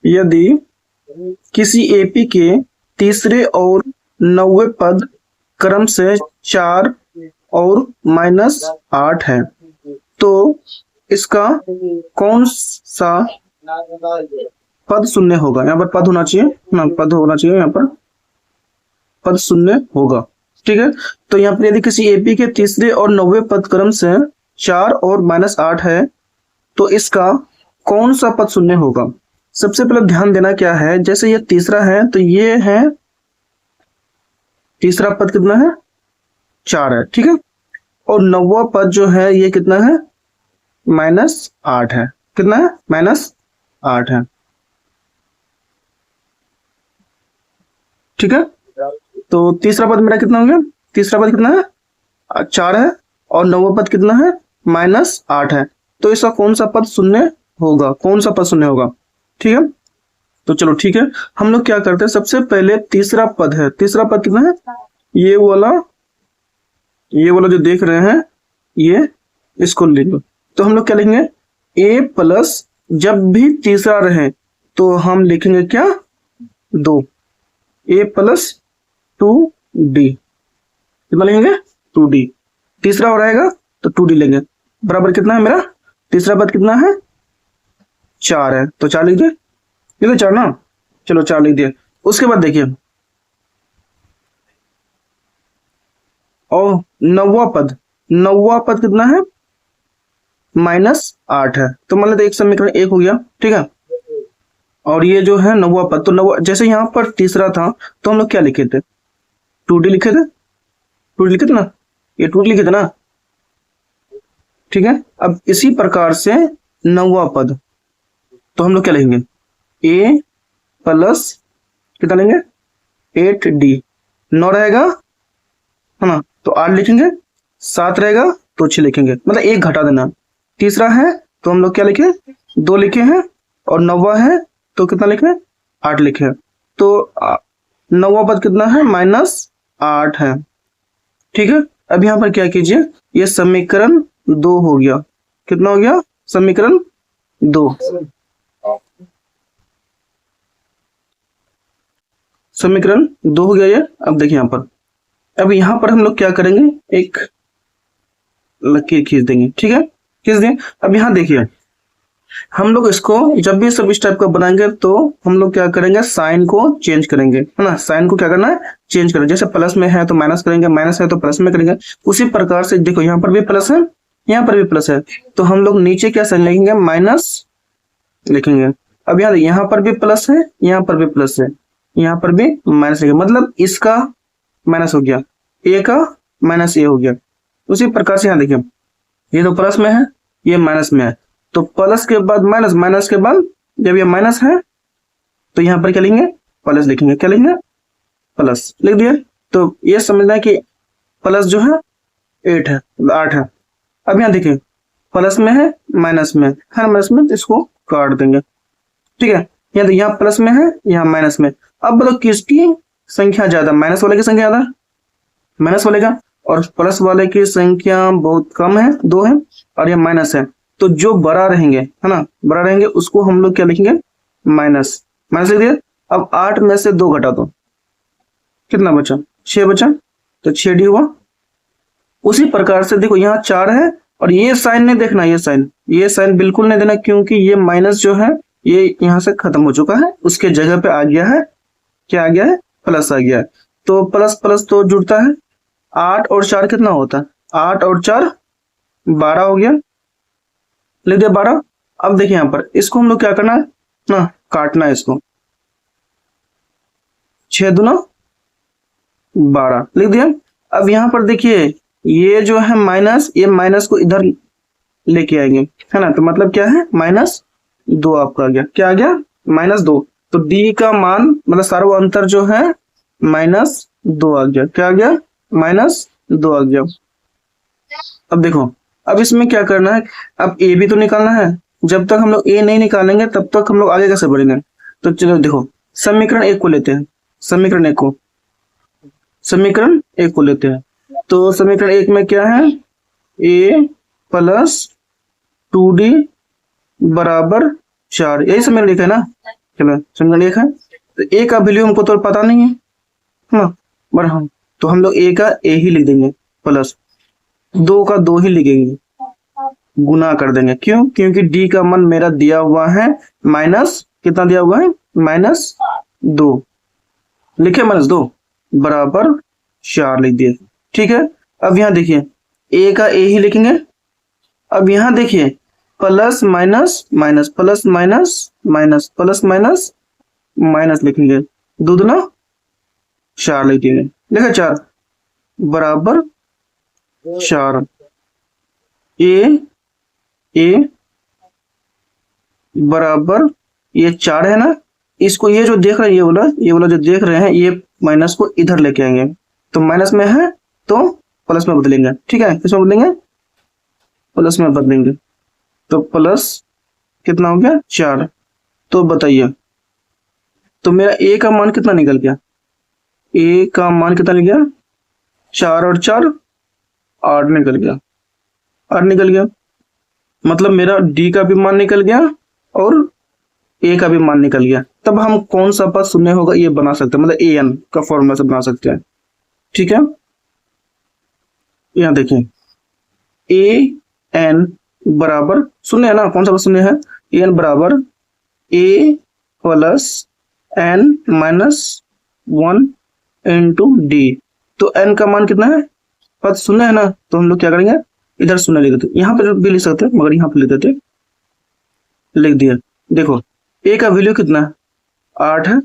यदि किसी एपी के तीसरे और 90 पद क्रम से 4 और -8 है, तो इसका कौन सा पद शून्य होगा? यहाँ पर पद होना चाहिए ना, पद होना चाहिए, यहाँ पर पद शून्य होगा। ठीक है, तो यहाँ पर यदि किसी एपी के तीसरे और 90 पद क्रम से 4 और -8 है, तो इसका कौन सा पद शून्य होगा? सबसे पहले ध्यान देना क्या है, जैसे ये तीसरा है तो ये है, तीसरा पद कितना है? 4 है। ठीक है, और 90वां पद जो है ये कितना है? -8 है। कितना है? -8 है। ठीक है, तो तीसरा पद मेरा कितना हो गया? तीसरा पद कितना है? 4 है, और 90वां पद कितना है? -8 है। तो इसका कौन सा पद शून्य होगा? कौन सा पद शून्य होगा? ठीक है, तो चलो ठीक है, हम लोग क्या करते हैं, सबसे पहले तीसरा पद है, तीसरा पद कितना है? ये वाला जो देख रहे हैं, ये इसको लिख लो। तो हम लोग क्या लिखेंगे? a प्लस, जब भी तीसरा रहे तो हम लिखेंगे क्या? 2, a प्लस 2d। कितना लिखेंगे? 2d। तीसरा हो रहेगा तो 2d लेंगे, बराबर कितना है मेरा? तीसरा पद कितना है? 4 है, तो 4 लिख दे, ये तो 4 ना, चलो 4 लिख दिया। उसके बाद देखिए, और 90वां पद कितना है? -8 है। तो मान लेते एक समीकरण 1 हो गया। ठीक है, और ये जो है 90वां पद, तो 90, जैसे यहाँ पर तीसरा था तो हम लोग क्या लिखे थे? 2d लिखे थे, 2d लिखे थे ना, ये 2d लिखे थे ना। ठीक है, अब इसी प्रकार से 90वां पद, तो हम लोग क्या लिखेंगे? a प्लस कितना लेंगे? 8d। 9 रहेगा है ना, तो 8 लिखेंगे, 7 रहेगा तो 6 लिखेंगे, मतलब 1 घटा देना। तीसरा है तो हम लोग क्या लिखे? 2 लिखे हैं, और 90वां है तो कितना लिखे? 8 लिखे। तो 90वां पद कितना है? -8 है। ठीक है, अब यहाँ पर क्या कीजिए, ये समीकरण 2 हो गया। कितना हो गया? समीकरण 2। समीकरण 2 हो गया ये। अब देखिए यहाँ पर, अब यहाँ पर हम लोग क्या करेंगे? एक लकीर खींच देंगे। ठीक है, खींच दें। अब यहाँ देखिए, हम लोग इसको जब भी सब इस टाइप का बनाएंगे तो हम लोग क्या करेंगे? साइन को चेंज करेंगे, है ना। साइन को क्या करना है? चेंज करेंगे। जैसे प्लस में है तो माइनस करेंगे, माइनस है तो प्लस में करेंगे। उसी प्रकार से देखो, यहाँ पर भी प्लस है, यहाँ पर भी प्लस है, तो हम लोग नीचे क्या साइन लिखेंगे? माइनस लिखेंगे। अब यहाँ पर भी प्लस है, यहाँ पर भी प्लस है, यहाँ पर भी माइनस लिखेंगे, मतलब इसका माइनस हो गया, ए का माइनस ए हो गया। उसी प्रकार से यहाँ देखिए, ये तो प्लस में है, ये माइनस में है, तो प्लस के बाद माइनस, माइनस के बाद जब ये माइनस है तो यहाँ पर क्या लिखेंगे? प्लस लिखेंगे। क्या लिखेंगे? प्लस लिख दिया। तो ये समझना है कि प्लस जो है 8 है, 8 है। अब यहाँ देखिए, प्लस में है, माइनस में, हर माइनस में, तो इसको काट देंगे। ठीक है, यहाँ प्लस में है, यहाँ माइनस में। अब बताओ किसकी संख्या ज्यादा? माइनस वाले की संख्या ज्यादा, माइनस वाले का, और प्लस वाले की संख्या बहुत कम है, 2 है, और ये माइनस है। तो जो बड़ा रहेंगे, है ना, बड़ा रहेंगे, उसको हम लोग क्या लिखेंगे? माइनस। माइनस लिख दिया। अब 8 में से 2 घटा दो, कितना बचा? 6 बचा, तो 6d हुआ। उसी प्रकार से देखो, यहाँ 4 है, और ये साइन नहीं देखना, ये साइन बिल्कुल नहीं देना, क्योंकि ये माइनस जो है ये यहाँ से खत्म हो चुका है, उसके जगह पे आ गया है, क्या आ गया है? प्लस आ गया है। तो प्लस प्लस तो जुड़ता है। 8 और 4 कितना होता है? 8 और 4 12 हो गया, लिख दिया 12। अब देखिए यहाँ पर, इसको हम लोग क्या करना है ना, काटना है इसको। 6 दूना 12 लिख दिया। अब यहाँ पर देखिए, ये जो है माइनस, ये माइनस को इधर लेके आएंगे, है ना, तो मतलब क्या है? -2 आपका आ गया। क्या आ गया? -2। तो डी का मान, मतलब सारा अंतर जो है -2 आ गया। क्या आ गया? -2 आ गया। अब देखो, अब इसमें क्या करना है? अब ए भी तो निकालना है। जब तक हम लोग ए नहीं निकालेंगे तब तक हम लोग आगे कैसे बढ़ेंगे? तो चलो देखो, समीकरण 1 को लेते हैं, समीकरण 1 को लेते हैं। तो समीकरण 1 में क्या है? a प्लस 2d बराबर 4, यही समीकरण लिखा है ना। चलो समीकरण 1 है, तो ए का वैल्यू हमको तो पता नहीं है ना, बट हम तो हम लोग ए का ए ही लिख देंगे, प्लस 2 का 2 ही लिखेंगे, गुना कर देंगे। क्यों? क्योंकि डी का मान मेरा दिया हुआ है माइनस, कितना दिया हुआ है, -2, लिखे -2 बराबर 4 लिख दिए। ठीक है, अब यहाँ देखिए ए का ए ही लिखेंगे। अब यहाँ देखिए plus minus minus, plus minus minus, plus minus minus लिखेंगे, 2 दूना 4 लिख देंगे, लिखा 4 बराबर 4, ए बराबर ये 4 है ना, इसको ये जो देख रहे हैं ये वाला जो देख रहे हैं, ये माइनस को इधर लेके आएंगे, तो माइनस में है तो प्लस में बदलेंगे। ठीक है, किसमें बदलेंगे, प्लस में बदलेंगे, तो प्लस कितना हो गया 4। तो बताइए, तो मेरा ए का मान कितना निकल गया, ए का मान कितना निकल गया, 4 और 4 8 निकल गया, 8 निकल गया, मतलब मेरा डी का भी मान निकल गया और ए का भी मान निकल गया। तब हम कौन सा पद शून्य होगा ये बना सकते हैं, मतलब ए एन का फॉर्मूला से बना सकते हैं। ठीक है, यहाँ देखिए ए एन बराबर शून्य है ना, कौन सा पद शून्य है, ए एन बराबर a plus n minus 1 into d. तो एन का मान कितना है, पद शून्य है ना, तो हम लोग क्या करेंगे, इधर शून्य लिख देते, यहाँ पे भी लिख सकते हैं मगर यहाँ पे लिख देते, लिख दिया। देखो ए का वैल्यू कितना है, 8 है,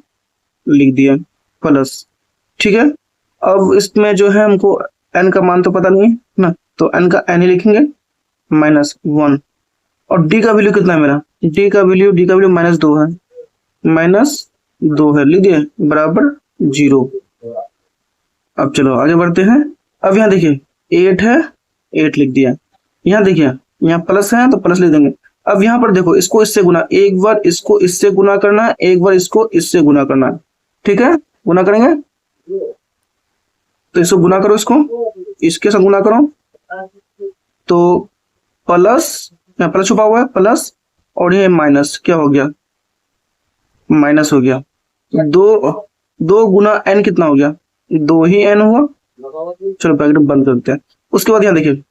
लिख दिया प्लस। ठीक है, अब इसमें जो है हमको एन का मान तो पता नहीं है ना, तो एन का एन ही लिखेंगे -1, और डी का वैल्यू कितना है मेरा, डी का वैल्यू -2 है, -2 है, लिख दिए बराबर 0। अब चलो आगे बढ़ते हैं। अब यहाँ देखिए 8 है, 8 लिख दिया, यहाँ देखिए यहाँ प्लस है तो प्लस लिख देंगे। अब यहाँ पर देखो इसको इससे गुना, एक बार इसको इससे गुना करना है, एक बार इसको इससे गुना करना है। ठीक है, गुना करेंगे तो इसको गुना करो, इसको इसके साथ गुना करो, तो प्लस, यहाँ प्लस छुपा हुआ है प्लस, और ये माइनस, क्या हो गया, माइनस हो गया। 2 गुना एन कितना हो गया, 2 ही एन हुआ। चलो ब्रैकेट बंद करते हैं। उसके बाद यहाँ देखिए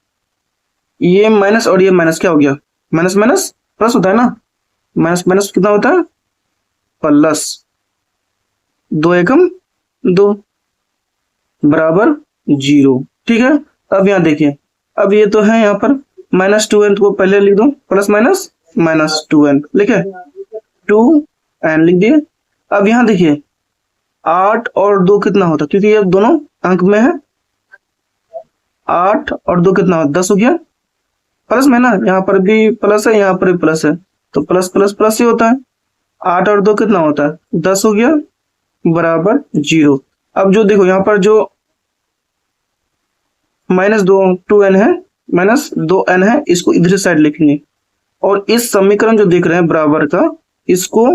ये माइनस और ये माइनस, क्या हो गया, माइनस माइनस प्लस होता है ना, माइनस माइनस कितना होता है, प्लस, 2 एकम 2 बराबर 0। ठीक है, अब यहाँ देखिए, अब ये तो है यहाँ पर -2n को पहले लिख दो, प्लस माइनस -2n, लिखे 2n लिख दिए। अब यहाँ देखिए 8 और 2 कितना होता है, क्योंकि ये दोनों अंक में है, 8 और 2 कितना होता, 10 हो गया, प्लस में ना, यहाँ पर भी प्लस है यहाँ पर भी प्लस है, तो प्लस प्लस प्लस ही होता है। 8 और 2 कितना होता है, 10 हो गया बराबर 0। अब जो देखो यहाँ पर जो -2n है, -2n है, इसको इधर साइड लिखेंगे, और इस समीकरण जो देख रहे हैं बराबर का, इसको,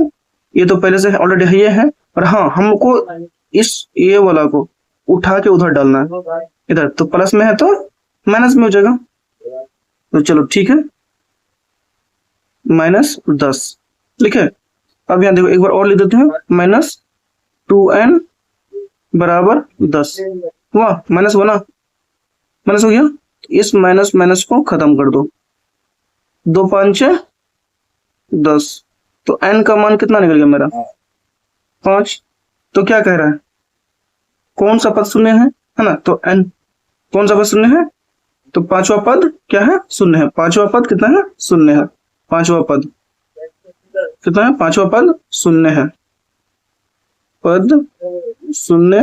ये तो पहले से ऑलरेडी ये है, और हाँ हमको इस ये वाला को उठा के उधर डालना है, इधर तो प्लस में है तो माइनस में हो जाएगा। तो चलो ठीक है, -10 लिखे। अब यहाँ देखो एक बार और लिख देते हैं, -2n बराबर 10 हुआ, माइनस हुआ ना, माइनस हो गया, इस माइनस माइनस को खत्म कर दो, 2 5 10, तो n का मान कितना निकल गया मेरा, 5। तो क्या कह रहा है, कौन सा पद शून्य है ना, तो n कौन सा पद शून्य है, तो पांचवा पद क्या है, शून्य है। पांचवा पद कितना है, शून्य है। पांचवा पद कितना है, पांचवा पद शून्य है, पद शून्य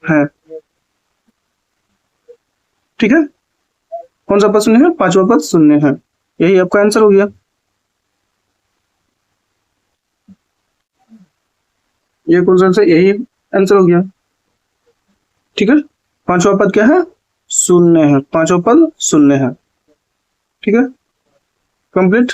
है। ठीक है, कौन सा पद शून्य है, पांचवा पद शून्य है, यही आपका आंसर हो गया। ये कौन सा आंसर, यही आंसर हो गया। ठीक है, पांचवा पद क्या है, शून्य है, पांचवा पद शून्य है। ठीक है, कंप्लीट।